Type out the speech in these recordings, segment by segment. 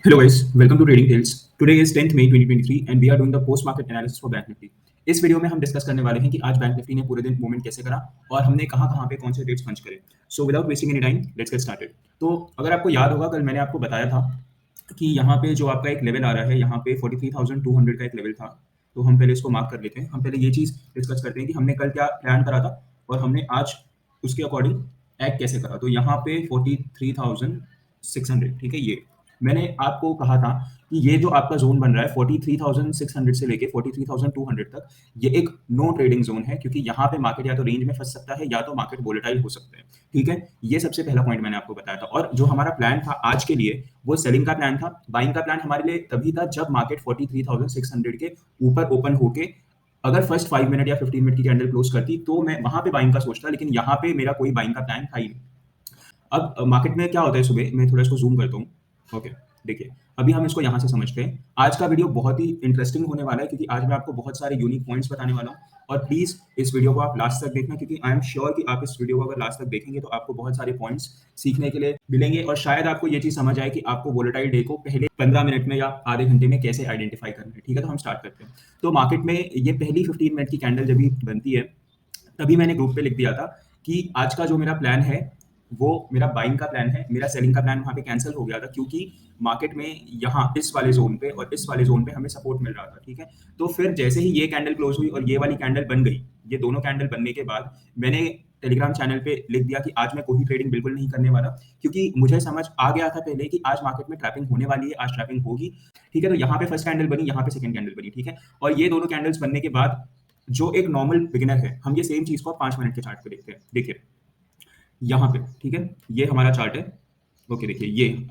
Hello guys, welcome to Trading Tales. Today is 10th May 2023 and we are doing the post market analysis for bank Nifty. इस video में हम discuss करने वाले हैं कि आज बैंक निफ्टी ने पूरे दिन मूवमेंट कैसे करा और हमने कहां-कहां पे कौन से ट्रेड्स पंच करे. So without wasting any time, let's get started. तो अगर आपको याद होगा कल मैंने आपको बताया था कि यहाँ पे जो आपका एक लेवल आ रहा है, यहाँ पे 43,200 का एक लेवल था. तो हम पहले इसको मार्क कर लेते हैं. हम पहले ये चीज़ डिस्कस करते हैं कि हमने कल क्या प्लान करा था और हमने आज उसके अकॉर्डिंग एक्ट कैसे करा. तो यहाँ पे 43,600, ठीक है. ये मैंने आपको कहा था कि ये जो आपका जोन बन रहा है 43,600 से लेके 43,200 तक, ये एक नो ट्रेडिंग जोन है क्योंकि यहाँ पे मार्केट या तो रेंज में फंस सकता है या तो मार्केट वोलेटाइल हो सकता है. ठीक है, ये सबसे पहला पॉइंट मैंने आपको बताया था. और जो हमारा प्लान था आज के लिए वो सेलिंग का प्लान था. बाइंग का प्लान हमारे लिए तभी था जब मार्केट 43,600 के ऊपर ओपन होके अगर फर्स्ट 5 मिनट या 15 मिनट की कैंडल क्लोज करती तो मैं वहां पे बाइंग का सोचता, लेकिन यहाँ पे मेरा कोई बाइंग का प्लान था ही नहीं. अब मार्केट में क्या होता है सुबह, मैं थोड़ा इसको जूम करता हूँ. ओके, देखिए अभी हम इसको यहाँ से समझते हैं. आज का वीडियो बहुत ही इंटरेस्टिंग होने वाला है क्योंकि आज मैं आपको बहुत सारे यूनिक पॉइंट्स बताने वाला हूँ. और प्लीज इस वीडियो को आप लास्ट तक देखना क्योंकि आई एम श्योर कि आप इस वीडियो को अगर लास्ट तक देखेंगे तो आपको बहुत सारे पॉइंट्स सीखने के लिए मिलेंगे और शायद आपको ये चीज समझ आए कि आपको वोलेटाइल डे को पहले 15 मिनट में या आधे घंटे में कैसे आइडेंटिफाई करना है. ठीक है, तो हम स्टार्ट करते हैं. तो मार्केट में ये पहली 15 मिनट की कैंडल जब भी बनती है तभी मैंने ग्रुप पे लिख दिया था कि आज का जो मेरा प्लान है वो मेरा बाइंग का प्लान है. मेरा सेलिंग का प्लान वहाँ पे कैंसिल हो गया था क्योंकि मार्केट में यहाँ इस वाले जोन पे और इस वाले जोन पे हमें सपोर्ट मिल रहा था. ठीक है, तो फिर जैसे ही ये कैंडल क्लोज हुई और ये वाली कैंडल बन गई, ये दोनों कैंडल बनने के बाद मैंने टेलीग्राम चैनल पे लिख दिया कि आज मैं कोई ट्रेडिंग बिल्कुल नहीं करने वाला क्योंकि मुझे समझ आ गया था पहले कि आज मार्केट में ट्रैपिंग होने वाली है, आज ट्रैपिंग होगी. ठीक है, तो यहाँ पे फर्स्ट कैंडल बनी, यहाँ पे सेकंड कैंडल बनी. ठीक है, और ये दोनों कैंडल्स बनने के बाद जो एक नॉर्मल बिगिनर है, हम ये सेम चीज को 5 मिनट के चार्ट पे देखते हैं. देखिए यहाँ पे, ठीक है, ये हमारा चार्ट है. ओके, देखिए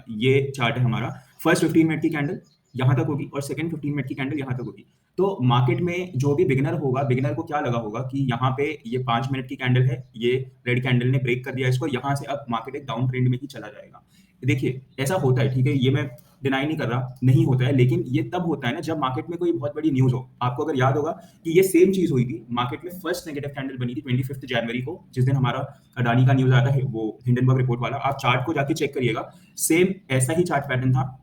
ये चार्ट है हमारा. फर्स्ट 15 मिनट की कैंडल यहाँ तक होगी और सेकंड 15 मिनट की कैंडल यहाँ तक होगी. तो मार्केट में जो भी बिगिनर होगा, बिगिनर को क्या लगा होगा कि यहाँ पे ये 5 मिनट की कैंडल है, ये रेड कैंडल ने ब्रेक कर दिया इसको, यहाँ से अब मार्केट एक डाउन ट्रेंड में ही चला जाएगा. देखिए ऐसा होता है, ठीक है, ये मैं डिनाई नहीं कर रहा, नहीं होता है, लेकिन ये तब होता है ना जब मार्केट में कोई बहुत बड़ी न्यूज हो. आपको अगर याद होगा कि ये सेम चीज हुई थी मार्केट में. फर्स्ट नेगेटिव कैंडल बनी थी 25 जनवरी को, जिस दिन हमारा अडानी का न्यूज आया था, वो हिंडनबर्ग रिपोर्ट वाला. आप चार्ट को जाके चेक करिएगा, सेम ऐसा ही चार्ट पैटर्न था.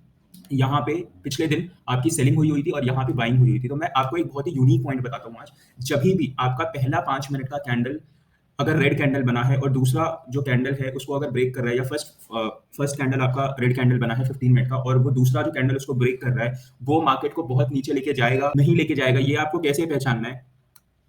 यहाँ पे पिछले दिन आपकी सेलिंग हुई थी और यहाँ पे बाइंग हुई थी. तो मैं आपको एक बहुत ही यूनिक पॉइंट बताता हूँ आज. जब भी आपका पहला 5 मिनट का कैंडल अगर रेड कैंडल बना है और दूसरा जो कैंडल है उसको अगर ब्रेक कर रहा है, या फर्स्ट कैंडल आपका रेड कैंडल बना है 15 मिनट का और वो दूसरा जो कैंडल उसको ब्रेक कर रहा है, वो मार्केट को बहुत नीचे लेके जाएगा, नहीं लेके जाएगा, ये आपको कैसे पहचानना है.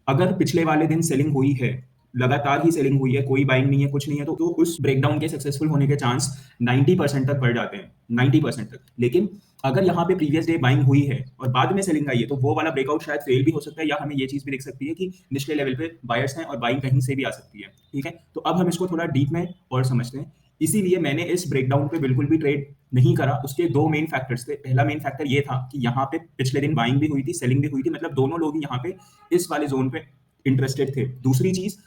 अगर पिछले वाले दिन सेलिंग हुई है, लगातार ही सेलिंग हुई है, कोई बाइंग नहीं है, कुछ नहीं है, तो उस ब्रेकडाउन के सक्सेसफुल होने के चांस 90% तक बढ़ जाते हैं, 90% तक. लेकिन अगर यहाँ पे प्रीवियस डे बाइंग हुई है और बाद में सेलिंग आई है तो वो वाला ब्रेकआउट शायद फेल भी हो सकता है, या हमें ये चीज भी दिख सकती है कि निचले लेवल पे बायर्स हैं और बाइंग कहीं से भी आ सकती है. ठीक है, तो अब हम इसको थोड़ा डीप में और समझते हैं. इसीलिए मैंने इस ब्रेकडाउन पे बिल्कुल भी ट्रेड नहीं करा. उसके दो मेन फैक्टर्स थे. पहला मेन फैक्टर ये था कि यहाँ पे पिछले दिन बाइंग भी हुई थी, सेलिंग भी हुई थी, मतलब दोनों लोग ही यहाँ पे इस वाले जोन पे इंटरेस्टेड थे. दूसरी चीज,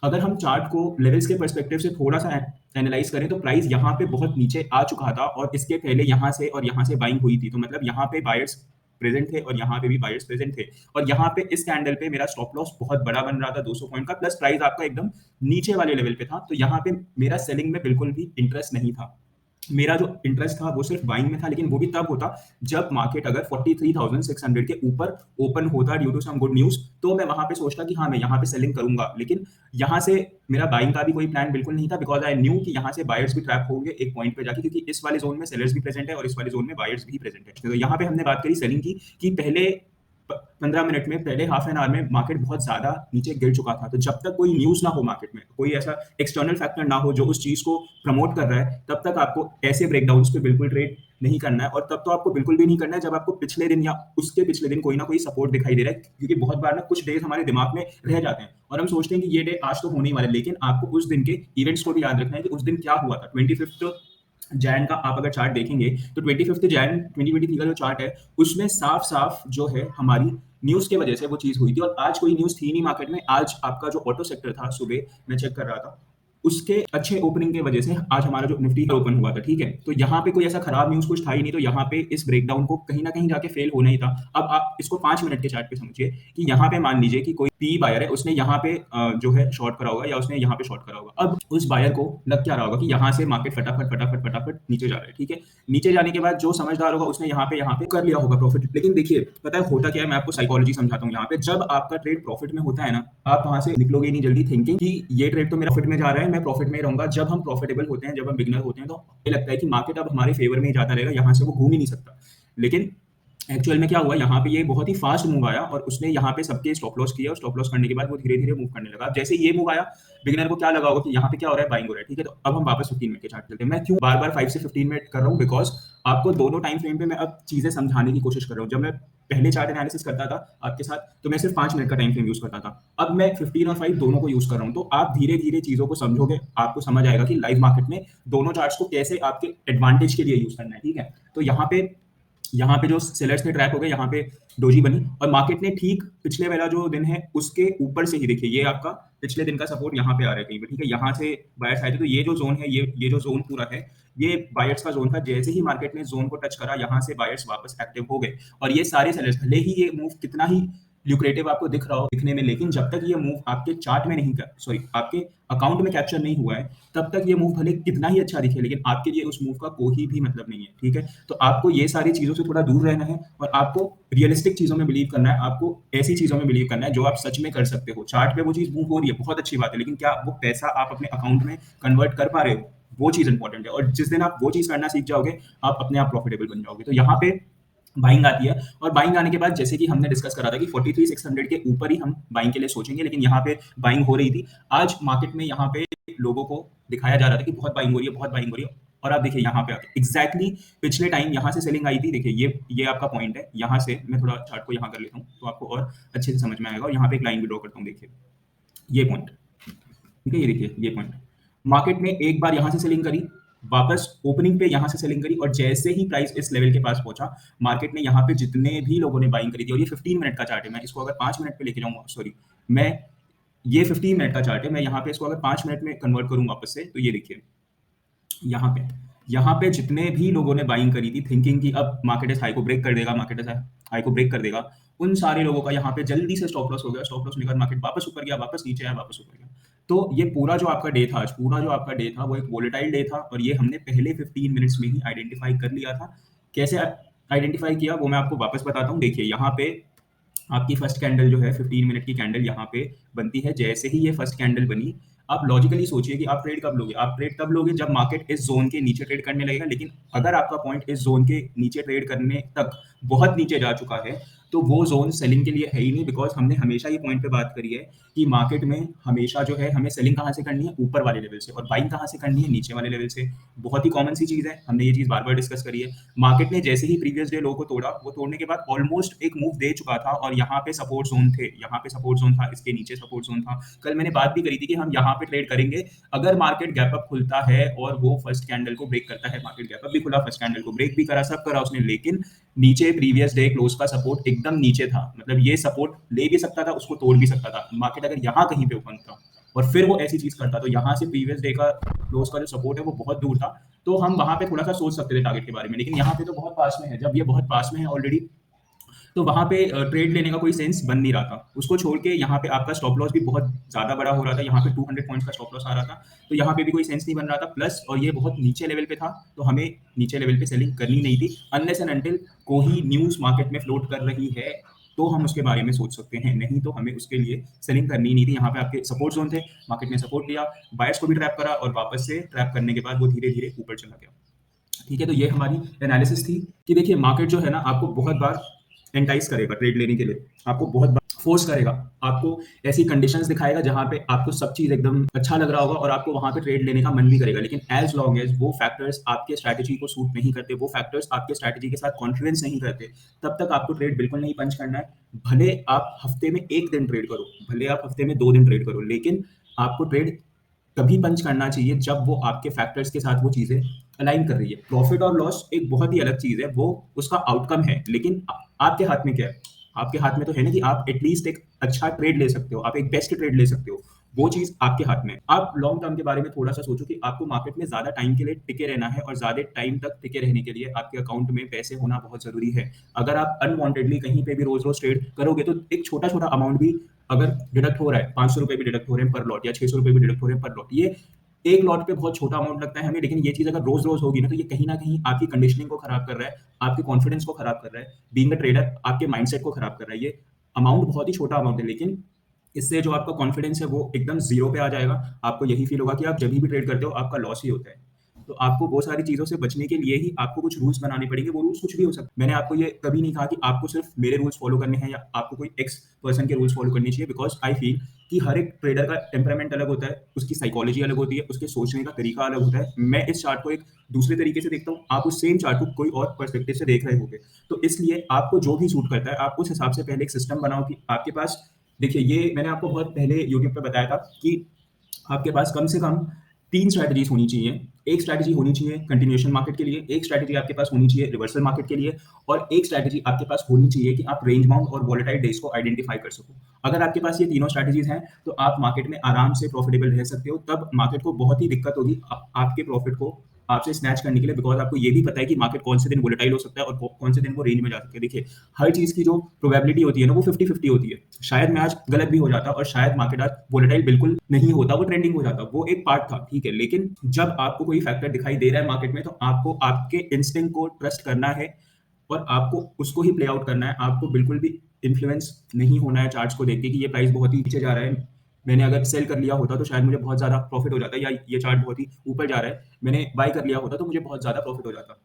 अगर हम चार्ट को लेवल्स के पर्सपेक्टिव से थोड़ा सा एनालाइज करें तो प्राइस यहाँ पे बहुत नीचे आ चुका था और इसके पहले यहाँ से बाइंग हुई थी. तो मतलब यहाँ पे बायर्स प्रेजेंट थे और यहाँ पे भी बायर्स प्रेजेंट थे. और यहाँ पे इस कैंडल पे मेरा स्टॉप लॉस बहुत बड़ा बन रहा था 200 पॉइंट का, प्लस प्राइस आपका एकदम नीचे वाले लेवल पे था. तो यहाँ पे मेरा सेलिंग में बिल्कुल भी इंटरेस्ट नहीं था. मेरा जो इंटरेस्ट था वो सिर्फ बाइंग में था, लेकिन वो भी तब होता जब मार्केट अगर 43,600 के ऊपर ओपन होता due to some good news, तो मैं वहां पे सोचता कि हाँ मैं यहाँ पे सेलिंग करूंगा. लेकिन यहाँ से मेरा बाइंग का भी कोई प्लान बिल्कुल नहीं था, बिकॉज आई न्यू कि यहाँ से बायर्स भी ट्रैप होंगे एक पॉइंट पे जाके, क्योंकि इस वाले जोन में सेलर्स भी प्रेजेंट है और इस वाले जोन में बायर्स भी प्रेजेंट है. तो यहाँ पे हमने बात करी सेलिंग की कि पहले 15 मिनट में, पहले हाफ एन आवर में मार्केट बहुत ज्यादा नीचे गिर चुका था. तो जब तक कोई न्यूज ना हो मार्केट में, कोई ऐसा एक्सटर्नल फैक्टर ना हो जो उस चीज को प्रमोट कर रहा है, तब तक आपको ऐसे ब्रेकडाउन्स पे बिल्कुल ट्रेड नहीं करना है. और तब तो आपको बिल्कुल भी नहीं करना है जब आपको पिछले दिन या उसके पिछले दिन कोई ना कोई सपोर्ट दिखाई दे रहा है, क्योंकि बहुत बार ना कुछ डेज हमारे दिमाग में रह जाते हैं और हम सोचते हैं कि ये डे आज तो होने ही वाला है, लेकिन आपको उस दिन के इवेंट्स को भी याद रखना है कि उस दिन क्या हुआ था. 25 जैन का आप अगर चार्ट देखेंगे तो 25 जैन 2023 का जो चार्ट है उसमें साफ साफ जो है हमारी न्यूज के वजह से वो चीज हुई थी. और आज कोई न्यूज थी नहीं मार्केट में. आज आपका जो ऑटो सेक्टर था, सुबह मैं चेक कर रहा था, उसके अच्छे ओपनिंग के वजह से आज हमारा जो निफ्टी का ओपन हुआ था. ठीक है, तो यहाँ पे कोई ऐसा खराब न्यूज कुछ था ही नहीं. तो यहाँ पे इस ब्रेकडाउन को कहीं ना कहीं जाके फेल होना ही था. अब आप इसको 5 मिनट के चार्ट पे समझिए कि यहाँ पे मान लीजिए कि कोई पी बायर है, उसने यहाँ पे जो है शॉर्ट करा होगा या उसने यहाँ पे शॉर्ट करा होगा। अब उस बायर को लग क्या रहा होगा कि यहाँ से मार्केट फटाफट फटाफट फटाफट नीचे जा रहा है, ठीक है। नीचे जाने के बाद जो समझदार होगा उसने यहाँ पे कर लिया होगा प्रॉफिट। लेकिन देखिए पता है होता क्या है, मैं आपको साइकोलॉजी समझाता हूँ। यहाँ पे जब आपका ट्रेड प्रॉफिट में होता है ना, आप वहां से निकलोगे नहीं जल्दी थिंकिंग कि ये ट्रेड तो मेरा प्रॉफिट में जा रहा है, मैं प्रॉफिट में ही रहूंगा। जब हम प्रॉफिटेबल होते हैं, जब हम बिगनर होते हैं, तो ये लगता है कि मार्केट अब हमारे फेवर में ही जाता रहेगा, यहाँ से वो घूम ही नहीं सकता। लेकिन एक्चुअल में क्या हुआ, यहाँ पे ये बहुत ही फास्ट मूव आया और उसने यहाँ पे सबके स्टॉप लॉस किया और स्टॉप लॉस करने के बाद वो धीरे-धीरे मूव करने लगा। जैसे ये मूव आया, बिगिनर को क्या लगा होगा कि यहाँ पे क्या हो रहा है, बाइंग हो रहा है, ठीक है। तो अब हम वापस 15 मिनट के चार्ट चलते हैं। मैं क्यों बार-बार 5 से 15 मिनट कर रहा हूँ, बिकॉज़ आपको दोनों टाइम फ्रेम पे मैं अब चीज़ें समझाने की कोशिश कर रहा हूँ। जब मैं पहले चार्ट एनालिसिस करता था आपके साथ, तो मैं सिर्फ 5 मिनट का टाइम फ्रेम यूज़ करता था। अब मैं 15 और 5 दोनों को यूज़ कर रहा हूँ। तो आप धीरे-धीरे चीज़ों को समझोगे, आपको समझ आएगा कि लाइव मार्केट में दोनों चार्ट्स को कैसे आपके एडवांटेज के लिए यूज़ करना है, ठीक है। तो यहाँ पे जो सेलर्स ने ट्रैप हो गए, यहाँ पे डोजी बनी और मार्केट ने ठीक पिछले वाला जो दिन है उसके ऊपर से ही देखिए ये आपका पिछले दिन का सपोर्ट यहाँ पे आ रहा है कहीं पे, ठीक है। यहाँ से बायर्स आए थे, तो ये जो जोन है, ये जो जोन पूरा है, ये बायर्स का जोन था। जैसे ही मार्केट ने जोन को टच करा, यहाँ से बायर्स वापस एक्टिव हो गए और ये सारे सेलर्स, भले ही ये मूव कितना ही ल्यूक्रेटिव आपको दिख रहा हो दिखने में, लेकिन जब तक ये मूव आपके चार्ट में नहीं, सॉरी आपके अकाउंट में कैप्चर नहीं हुआ है, तब तक ये मूव भले कितना ही अच्छा दिखे, लेकिन आपके लिए उस मूव का कोई भी मतलब नहीं है, ठीक है। तो आपको ये सारी चीज़ों से थोड़ा दूर रहना है और आपको रियलिस्टिक चीज़ों में बिलीव करना है। आपको ऐसी चीज़ों में बिलीव करना है जो आप सच में कर सकते हो। चार्ट पे वो चीज़ मूव हो रही है, बहुत अच्छी बात है, लेकिन क्या वो पैसा आप अपने अकाउंट में कन्वर्ट कर पा रहे हो? वो चीज़ इंपॉर्टेंट है और जिस दिन आप वो चीज़ करना सीख जाओगे, आप अपने आप प्रॉफिटेबल बन जाओगे। तो यहाँ पे बाइंग आती है और बाइंग आने के बाद जैसे कि हमने डिस्कस करा था कि 43,600 के ऊपर ही हम बाइंग के लिए सोचेंगे, लेकिन यहाँ पे बाइंग हो रही थी। आज मार्केट में यहाँ पे लोगों को दिखाया जा रहा था कि बहुत बाइंग हो रही है, बहुत बाइंग हो रही है। और आप देखिए यहाँ पे आके एग्जैक्टली पिछले टाइम यहाँ से सेलिंग आई थी। देखिए ये आपका पॉइंट है। यहाँ से मैं थोड़ा चार्ट को यहाँ कर लेता हूँ तो आपको और अच्छे से समझ में आएगा। और यहाँ पे एक लाइन भी ड्रॉ करता हूँ, देखिए ये पॉइंट, ठीक है। ये देखिए ये पॉइंट, मार्केट ने एक बार यहाँ से सेलिंग करी, वापस ओपनिंग पे यहाँ से सेलिंग करी और जैसे ही प्राइस इस लेवल के पास पहुंचा, मार्केट ने यहाँ पे जितने भी लोगों ने बाइंग करी थी, और ये 15 मिनट का चार्ट है, मैं इसको अगर 5 मिनट पे लेके जाऊंगा, सॉरी मैं ये 15 मिनट का चार्ट है, मैं यहाँ पे इसको अगर 5 मिनट में कन्वर्ट करूँ वापस से, तो ये देखिए यहाँ पे जितने भी लोगों ने बाइंग करी थी थिंकिंग कि अब मार्केट इस हाई को ब्रेक कर देगा, मार्केट इस हाई को ब्रेक कर देगा, उन सारे लोगों का यहाँ पे जल्दी से स्टॉप लॉस हो गया। स्टॉप लॉस लेकर मार्केट वापस ऊपर गया, वापस नीचे आया, वापस ऊपर गया। तो ये पूरा जो आपका डे था, आज पूरा जो आपका डे था वो एक वोलेटाइल डे था और ये हमने पहले 15 मिनट्स में ही आइडेंटिफाई कर लिया था। कैसे आइडेंटिफाई किया वो मैं आपको वापस बताता हूँ। देखिए यहाँ पे आपकी फर्स्ट कैंडल जो है 15 मिनट की कैंडल यहाँ पे बनती है। जैसे ही ये फर्स्ट कैंडल बनी, आप लॉजिकली सोचिए कि आप ट्रेड कब लोगे। आप ट्रेड तब लोगे जब मार्केट इस जोन के नीचे ट्रेड करने लगेगा। लेकिन अगर आपका पॉइंट इस जोन के नीचे ट्रेड करने तक बहुत नीचे जा चुका है, तो वो जोन सेलिंग के लिए है ही नहीं। बिकॉज हमने हमेशा ये पॉइंट पे बात करी है कि मार्केट में हमेशा जो है हमें सेलिंग कहाँ से करनी है, ऊपर वाले लेवल से, और बाइंग कहाँ से करनी है, नीचे वाले लेवल से। बहुत ही कॉमन सी चीज़ है, हमने ये चीज़ बार बार डिस्कस करी है। मार्केट ने जैसे ही प्रीवियस डे लो को तोड़ा, वो तोड़ने के बाद ऑलमोस्ट एक मूव दे चुका था और यहाँ पे सपोर्ट जोन थे, यहाँ पे सपोर्ट जोन था, इसके नीचे सपोर्ट जोन था। कल मैंने बात भी करी थी कि हम यहाँ पे ट्रेड करेंगे अगर मार्केट गैप अप खुलता है और वो फर्स्ट कैंडल को ब्रेक करता है। मार्केट गैप अप भी खुला, फर्स्ट कैंडल को ब्रेक भी करा, सब करा उसने, लेकिन नीचे प्रीवियस डे क्लोज का सपोर्ट एकदम नीचे था। मतलब ये सपोर्ट ले भी सकता था, उसको तोड़ भी सकता था। मार्केट अगर यहाँ कहीं पे ओपन था और फिर वो ऐसी चीज करता, तो यहाँ से प्रीवियस डे का क्लोज का जो सपोर्ट है वो बहुत दूर था। तो हम वहां पे थोड़ा सा सोच सकते थे टारगेट के बारे में, लेकिन यहाँ पे तो बहुत पास में है। जब ये बहुत पास में है ऑलरेडी, तो वहां पे ट्रेड लेने का कोई सेंस बन नहीं रहा था। उसको छोड़ के यहाँ पे आपका स्टॉप लॉस भी बहुत ज्यादा बड़ा हो रहा था। यहाँ पे 200 पॉइंट्स का स्टॉप लॉस आ रहा था, तो यहाँ पे भी कोई सेंस नहीं बन रहा था। प्लस और ये बहुत नीचे लेवल पे था, तो हमें नीचे लेवल पे सेलिंग करनी नहीं थी। अनलेस एंड अनटिल कोई न्यूज मार्केट में फ्लोट कर रही है तो हम उसके बारे में सोच सकते हैं, नहीं तो हमें उसके लिए सेलिंग करनी नहीं थी। यहाँ पे आपके सपोर्ट जोन थे, मार्केट ने सपोर्ट लिया, बायर्स को भी ट्रैप करा और वापस से ट्रैप करने के बाद वो धीरे धीरे ऊपर चला गया। ठीक है, तो ये हमारी एनालिसिस थी कि देखिए मार्केट जो है ना, आपको बहुत बार एंटाइज करेगा ट्रेड लेने के लिए, आपको बहुत बार फोर्स करेगा, आपको ऐसी कंडीशंस दिखाएगा जहां पे आपको सब चीज एकदम अच्छा लग रहा होगा और आपको वहां पे ट्रेड लेने का मन भी करेगा। लेकिन एज लॉन्ग एज वो फैक्टर्स आपके स्ट्रैटेजी को सूट नहीं करते, वो फैक्टर्स आपके स्ट्रैटेजी के साथ कॉन्फ्लुएंस नहीं करते, तब तक आपको ट्रेड बिल्कुल नहीं पंच करना है। भले आप हफ्ते में 1 दिन ट्रेड करो, भले आप हफ्ते में 2 दिन ट्रेड करो, लेकिन आपको ट्रेड तभी पंच करना चाहिए जब वो आपके फैक्टर्स के साथ वो चीजें अलाइन कर रही है। प्रॉफिट और लॉस एक बहुत ही अलग चीज है, वो उसका आउटकम है, लेकिन आपके हाथ में क्या है? आपके हाथ में तो है ना कि आप एटलीस्ट एक अच्छा ट्रेड ले सकते हो, आप एक बेस्ट ट्रेड ले सकते हो, वो चीज आपके हाथ में है। आप लॉन्ग टर्म के बारे में थोड़ा सा सोचो कि आपको मार्केट में ज्यादा टाइम के लिए टिके रहना है और ज्यादा टाइम तक टिके रहने के लिए आपके अकाउंट में पैसे होना बहुत जरूरी है। अगर आप अनवांटेडली कहीं पे भी रोज रोज ट्रेड करोगे तो एक छोटा छोटा अमाउंट भी अगर डिडक्ट हो रहा है, 500 रुपए भी डिडक्ट हो रहे हैं पर लॉट या 600 रुपए भी डिडक्ट हो रहे हैं पर लॉट, ये एक लॉट पे बहुत छोटा अमाउंट लगता है हमें, लेकिन ये चीज़ अगर रोज़-रोज़ होगी ना, तो ये कहीं न कहीं आपकी कंडीशनिंग को खराब कर रहा है, आपके कॉन्फिडेंस को खराब कर रहा है। बीइंग अ ट्रेडर आपके माइंडसेट को खराब कर रहा है। ये अमाउंट बहुत ही छोटा अमाउंट है, लेकिन इससे जो आपका कॉन्फिडेंस है वो एकदम ज़ीरो पे आ जाएगा। आपको यही फ़ील होगा कि आप जभी भी ट्रेड करते हो आपका लॉस ही होता है। तो आपको वो सारी चीज़ों से बचने के लिए ही आपको कुछ रूल्स बनाने पड़ेंगे, वो रूल्स कुछ भी हो सकते हैं। मैंने आपको ये कभी नहीं कहा कि आपको सिर्फ़ मेरे रूल्स फ़ॉलो करने हैं या आपको कोई एक्स पर्सन के रूल्स फ़ॉलो करने चाहिए, बिकॉज़ आई फ़ील कि हर एक ट्रेडर का टेम्परामेंट अलग होता है, उसकी साइकोलॉजी अलग होती है, उसके सोचने का तरीका अलग होता है। मैं इस चार्ट को एक दूसरे तरीके से देखता हूँ, आप उस सेम चार्ट को कोई और पर्सपेक्टिव से देख रहे होंगे। तो इसलिए आपको जो भी सूट करता है, आप उस हिसाब से पहले एक सिस्टम बनाओ कि आपके पास, देखिए, ये मैंने आपको बहुत पहले यूट्यूब पे बताया था कि आपके पास कम से कम 3 स्ट्रैटेजीज़ होनी चाहिए। एक स्ट्रैटेजी होनी चाहिए कंटिन्यूएशन मार्केट के लिए, एक स्ट्रैटेजी आपके पास होनी चाहिए रिवर्सल मार्केट के लिए और एक स्ट्रैटेजी आपके पास होनी चाहिए कि आप रेंज बाउंड और वोलेटाइल डेज़ को आइडेंटिफाई कर सको। अगर आपके पास ये तीनों स्ट्रैटेजीज़ हैं, तो आप मार्केट में आराम से प्रॉफिटेबल रह सकते हो। तब मार्केट को बहुत ही दिक्कत होगी आपके प्रॉफिट को आपसे स्नैच करने के लिए, बिकॉज़ आपको ये भी पता है कि मार्केट कौन से दिन वोलेटाइल हो सकता है और कौन से दिन वो रेंज में जा सकता है। देखिए, हर चीज़ की जो प्रोबेबिलिटी होती है ना, वो 50-50 होती है। शायद मैं आज गलत भी हो जाता और शायद मार्केट आज वोलेटाइल बिल्कुल नहीं होता, वो ट्रेंडिंग हो जाता। वो एक पार्ट था, ठीक है। लेकिन जब आपको कोई फैक्टर दिखाई दे रहा है मार्केट में, तो आपको आपके इंस्टिंक्ट को ट्रस्ट करना है और आपको उसको ही प्ले आउट करना है। आपको बिल्कुल भी इन्फ्लुएंस नहीं होना है चार्ट्स को देख के कि ये प्राइस बहुत ही नीचे जा रहा है। मैंने अगर सेल कर लिया होता तो शायद मुझे बहुत ज़्यादा प्रॉफिट हो जाता, या ये चार्ट बहुत ही ऊपर जा रहा है, मैंने बाय कर लिया होता तो मुझे बहुत ज़्यादा प्रॉफिट हो जाता।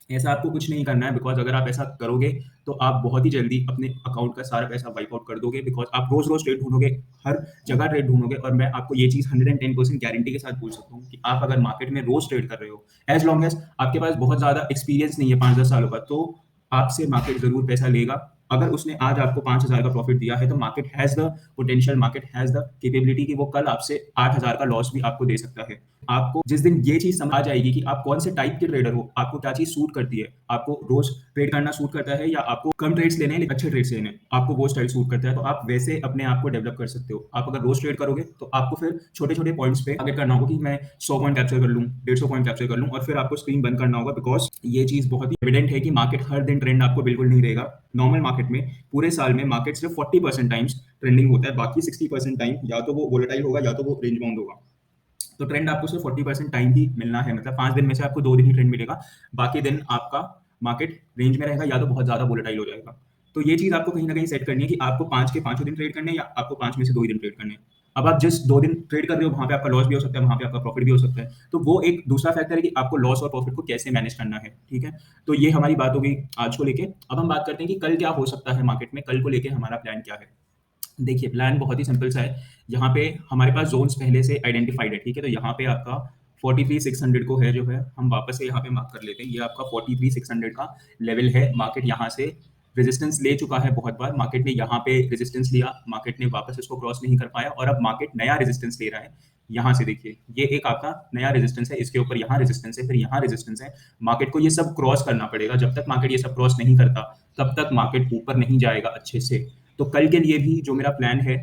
ऐसा आपको कुछ नहीं करना है, बिकॉज़ अगर आप ऐसा करोगे, तो आप बहुत ही जल्दी अपने अकाउंट का सारा पैसा वाइप आउट कर दोगे, बिकॉज़ आप रोज़-रोज़ ट्रेड ढूँढोगे, हर जगह ट्रेड ढूँढोगे और मैं आपको ये चीज़ 110% गारंटी के साथ बोल सकता हूँ कि आप अगर मार्केट में रोज़ ट्रेड कर रहे हो, एज़ लॉन्ग एज़ आपके पास बहुत ज़्यादा एक्सपीरियंस नहीं है 5-10 सालों का, तो आपसे मार्केट ज़रूर पैसा लेगा। अगर उसने आज आपको 5,000 का प्रॉफिट दिया है, तो market has the potential, market has the capability कि वो कल आपसे 8,000 का लॉस भी आपको दे सकता है। आपको जिस दिन ये चीज़ समझ आ जाएगी कि आप कौन से टाइप के ट्रेडर हो, आपको क्या चीज़ सूट करती है, आपको रोज़ ट्रेड करना सूट करता है या आपको कम ट्रेड्स लेने हैं लेकिन अच्छे ट्रेड्स लेने हैं, आपको वो स्टाइल सूट करता है, तो आप वैसे अपने आप को डेवलप कर सकते हो। आप अगर रोज़ ट्रेड करोगे, तो आपको फिर छोटे-छोटे पॉइंट्स पे टारगेट करना होगा कि मैं 100 पॉइंट कैप्चर कर लूँ, 150 पॉइंट कैप्चर कर लूँ और फिर आपको स्क्रीन बंद करना होगा, बिकॉज़ ये चीज़ बहुत ही एविडेंट है कि मार्केट हर दिन ट्रेंड आपको बिल्कुल नहीं देगा। नॉर्मल मार्केट में पूरे साल में मार्केट सिर्फ 40% टाइम्स ट्रेंडिंग होता है, बाकी 60% टाइम या तो वो वोलेटाइल होगा या तो वो रेंज बाउंड होगा। तो ट्रेंड आपको सिर्फ 40% टाइम ही मिलना है, मतलब 5 दिन में से आपको 2 दिन ही ट्रेंड मिलेगा, बाकी दिन आपका मार्केट रेंज में रहेगा या तो बहुत ज़्यादा वोलेटाइल हो जाएगा। तो ये चीज़ आपको कहीं न कहीं सेट करनी है कि आपको 5 के पाँचों दिन ट्रेड करने हैं या आपको 5 में से 2 ही दिन ट्रेड करने हैं। अब आप जिस 2 दिन ट्रेड कर रहे हो, वहाँ पे आपका लॉस भी हो सकता है, वहाँ पे आपका प्रॉफिट भी हो सकता है। तो वो एक दूसरा फैक्टर है कि आपको लॉस और प्रॉफिट को कैसे मैनेज करना है, ठीक है? तो ये हमारी बात हो गई आज को लेके। अब हम बात करते हैं कि कल क्या हो सकता है मार्केट में, कल को लेके हमारा प्लान क्या है? देखिए, प्लान बहुत ही सिंपल सा है। यहाँ पे हमारे पास ज़ोन्स पहले से आइडेंटिफाइड है, ठीक है? तो यहाँ पे आपका 43,600 को है जो है, हम वापस से यहाँ पे मार्क कर लेते हैं। ये आपका 43,600 का लेवल है। मार्केट यहाँ से रेजिस्टेंस ले चुका है बहुत बार। मार्केट ने यहाँ पे रेजिस्टेंस लिया, मार्केट ने वापस इसको क्रॉस नहीं कर पाया और अब मार्केट नया रेजिस्टेंस ले रहा है। यहाँ से देखिए, ये एक आपका नया रेजिस्टेंस है, इसके ऊपर यहाँ रेजिस्टेंस है, फिर यहाँ रेजिस्टेंस है। मार्केट को ये सब क्रॉस करना पड़ेगा। जब तक मार्केट ये सब क्रॉस नहीं करता, तब तक मार्केट ऊपर नहीं जाएगा अच्छे से। तो कल के लिए भी जो मेरा प्लान है,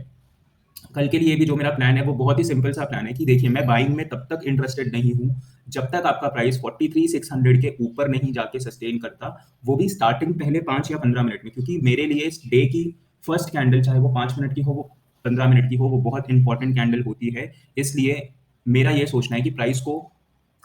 कल के लिए भी जो मेरा प्लान है वो बहुत ही सिंपल सा प्लान है कि देखिए, मैं बाइंग में तब तक इंटरेस्टेड नहीं हूँ जब तक आपका प्राइस 43,600 के ऊपर नहीं जाके सस्टेन करता, वो भी स्टार्टिंग पहले 5 या 15 मिनट में, क्योंकि मेरे लिए इस डे की फर्स्ट कैंडल, चाहे वो 5 मिनट की हो, वो 15 मिनट की हो, वो बहुत इंपॉर्टेंट कैंडल होती है। इसलिए मेरा ये सोचना है कि प्राइस को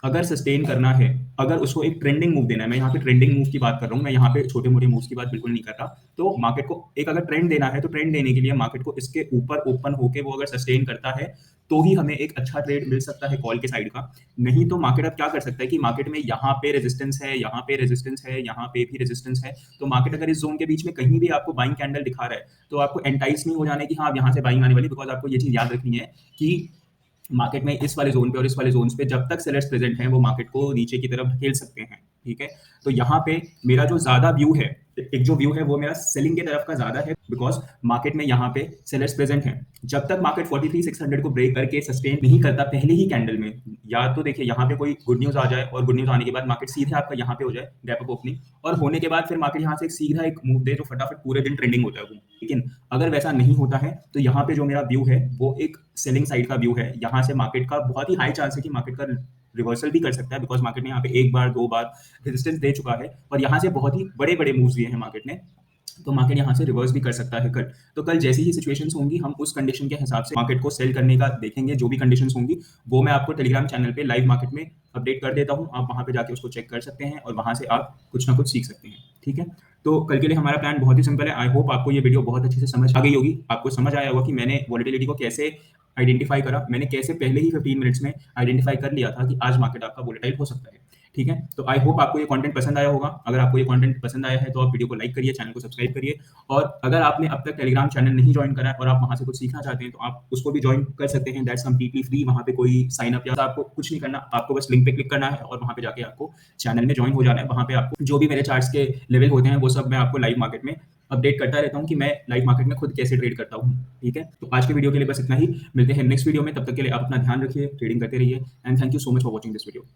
अगर सस्टेन करना है, अगर उसको एक ट्रेंडिंग मूव देना है, मैं यहाँ पे ट्रेंडिंग मूव की बात कर रहा हूँ, मैं यहाँ पे छोटे-मोटे मूव्स की बात बिल्कुल नहीं कर रहा। तो मार्केट को एक अगर ट्रेंड देना है, तो ट्रेंड देने के लिए मार्केट को इसके ऊपर ओपन होके वो अगर सस्टेन करता है, तो ही हमें एक अच्छा ट्रेड मिल सकता है कॉल के साइड का। नहीं तो मार्केट अब क्या कर सकता है कि मार्केट में यहाँ पे रेजिस्टेंस है, यहाँ पे रेजिस्टेंस है, यहाँ पे भी रेजिस्टेंस है। तो मार्केट अगर इस ज़ोन के बीच में कहीं भी आपको बाइंग कैंडल दिखा रहा है, तो आपको एंटाइस नहीं हो जाने कि हाँ, अब यहाँ से बाइंग आने वाली, बिकॉज़ आपको ये चीज़ याद रखनी है कि मार्केट में इस वाले ज़ोन पे और इस वाले ज़ोन्स पे जब तक सेलर्स प्रेज़ेंट हैं, वो मार्केट को नीचे की तरफ धकेल सकते हैं, ठीक है? तो यहाँ पे मेरा जो ज़्यादा व्यू है, एक जो व्यू है वो मेरा सेलिंग की तरफ का ज़्यादा है, बिकॉज़ मार्केट में यहाँ पे सेलर्स प्रेज़ेंट हैं। जब तक मार्केट 43,600 को ब्रेक करके सस्टेन नहीं करता पहले ही कैंडल में, या तो देखिए यहाँ पे कोई गुड न्यूज़ आ जाए और गुड न्यूज़ आने के बाद मार्केट सीधे आपका यहाँ पे हो जाए गैप अप ओपनिंग, और होने के बाद फिर मार्केट यहाँ से एक सीधा एक मूव दे जो फटाफट पूरे दिन ट्रेंडिंग हो जाए वो। लेकिन अगर वैसा नहीं होता है, तो यहाँ पे जो मेरा व्यू है वो एक सेलिंग साइड का व्यू है। यहाँ से मार्केट का बहुत ही हाई चांस है कि मार्केट का रिवर्सल भी कर सकता है, बिकॉज़ मार्केट ने यहाँ पे 1 बार 2 बार रेजिस्टेंस दे चुका है और यहाँ से बहुत ही बड़े-बड़े मूव्स दिए हैं मार्केट ने। तो मार्केट यहाँ से रिवर्स भी कर सकता है कल। तो कल जैसी ही सिचुएशंस होंगी हम उस कंडीशन के हिसाब से मार्केट को सेल करने का देखेंगे। जो भी कंडीशंस होंगी वो मैं आपको टेलीग्राम चैनल पे लाइव मार्केट में अपडेट कर देता हूँ। आप वहाँ पे जाके उसको चेक कर सकते हैं और वहाँ से आप कुछ ना कुछ सीख सकते हैं। ठीक है? तो कल के लिए हमारा प्लान बहुत ही सिंपल है। आई होप आपको ये वीडियो बहुत अच्छे से समझ आ गई होगी। आपको समझ आया होगा कि मैंने वोलेटिलिटी को कैसे आइडेंटिफाई करा। मैंने कैसे पहले ही 15 मिनट्स में आइडेंटिफाई कर लिया था कि आज मार्केट आपका वोलेटाइल हो सकता है। ठीक है? तो आई होप आपको ये कंटेंट पसंद आया होगा। अगर आपको ये कंटेंट पसंद आया है तो आप वीडियो को लाइक करिए, चैनल को सब्सक्राइब करिए और अगर आपने अब तक टेलीग्राम चैनल नहीं जॉइन करा है और आप वहाँ से कुछ सीखना चाहते हैं तो आप उसको भी जॉइन कर सकते हैं। That's completely free. वहाँ पे कोई साइन अप या आपको कुछ नहीं करना। आपको बस लिंक पे क्लिक करना है और वहाँ पे जाके आपको चैनल में जॉइन हो जाना है। वहाँ पे आपको जो भी मेरे चार्ट्स के लेवल होते हैं वो सब मैं आपको लाइव मार्केट में अपडेट करता रहता हूँ कि मैं लाइव मार्केट में खुद कैसे ट्रेड करता हूँ। ठीक है? तो आज के वीडियो के लिए बस इतना ही। मिलते हैं नेक्स्ट वीडियो में। तब तक के लिए आप अपना ध्यान रखिए, ट्रेडिंग करते रहिए and thank you so much for watching this video.